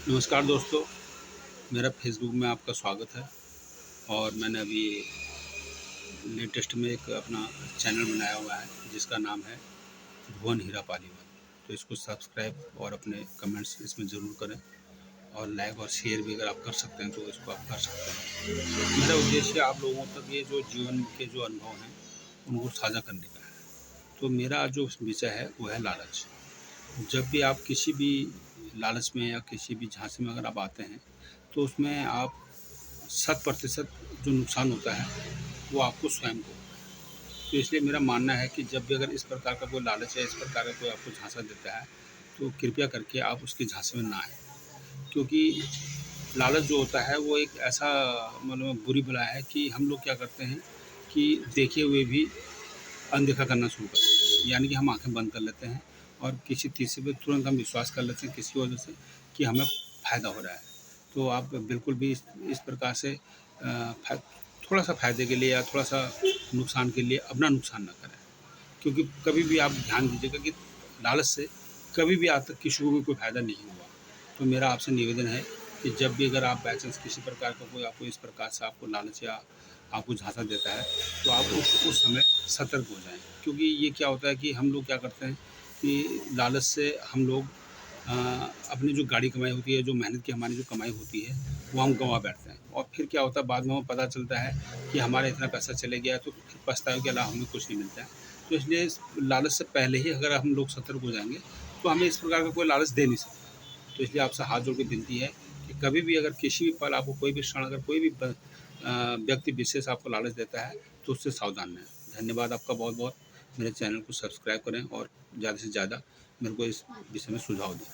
नमस्कार दोस्तों, मेरा फेसबुक में आपका स्वागत है। और मैंने अभी लेटेस्ट में एक अपना चैनल बनाया हुआ है जिसका नाम है भुवन हीरा पालीवाल। तो इसको सब्सक्राइब और अपने कमेंट्स इसमें ज़रूर करें और लाइक और शेयर भी अगर आप कर सकते हैं तो इसको आप कर सकते हैं। मेरा उद्देश्य आप लोगों तक ये जो जीवन के जो अनुभव हैं उनको साझा करने का है। तो मेरा जो विषय है वो है लालच। जब भी आप किसी भी लालच में या किसी भी झांसे में अगर आप आते हैं तो उसमें आप 100% जो नुकसान होता है वो आपको स्वयं को होता है। तो इसलिए मेरा मानना है कि जब भी अगर इस प्रकार का कोई लालच या इस प्रकार का कोई आपको झांसा देता है तो कृपया करके आप उसके झांसे में ना आएँ। क्योंकि लालच जो होता है वो एक ऐसा मतलब बुरी बला है कि हम लोग क्या करते हैं कि देखे हुए भी अनदेखा करना शुरू कर देते हैं। यानी कि हम आँखें बंद कर लेते हैं और किसी तीसरे पे तुरंत हम विश्वास कर लेते हैं किसी वजह से कि हमें फ़ायदा हो रहा है। तो आप बिल्कुल भी इस प्रकार से थोड़ा-सा फ़ायदे के लिए या थोड़ा-सा नुकसान के लिए अपना नुकसान ना करें। क्योंकि कभी भी आप ध्यान दीजिएगा कि लालच से कभी भी आज तक किसी को भी कोई फ़ायदा नहीं हुआ। तो मेरा आपसे निवेदन है कि जब भी अगर आप बाय चांस किसी प्रकार का कोई आपको इस प्रकार से आपको लालच या आपको झांसा देता है तो आप उस समय सतर्क हो जाएँ। क्योंकि ये क्या होता है कि हम लोग क्या करते हैं कि लालच से हम लोग अपनी जो गाढ़ी कमाई होती है, जो मेहनत की हमारी जो कमाई होती है, वो हम गँवा बैठते हैं। और फिर क्या होता है बाद में हमें पता चलता है कि हमारा इतना पैसा चले गया, तो फिर पछतावे के अलावा हमें कुछ नहीं मिलता है। तो इसलिए इस लालच से पहले ही अगर हम लोग सतर्क हो जाएँगे, तो हमें इस प्रकार का कोई लालच दे नहीं सकता। तो इसलिए आपसे हाथ जोड़ के विनती है कि कभी भी अगर किसी भी पल आपको कोई भी क्षण अगर कोई भी व्यक्ति विशेष आपको लालच देता है, तो उससे सावधान रहें। धन्यवाद आपका बहुत-बहुत। मेरे चैनल को सब्सक्राइब करें और ज़्यादा से ज़्यादा मेरे को इस विषय में सुझाव दें।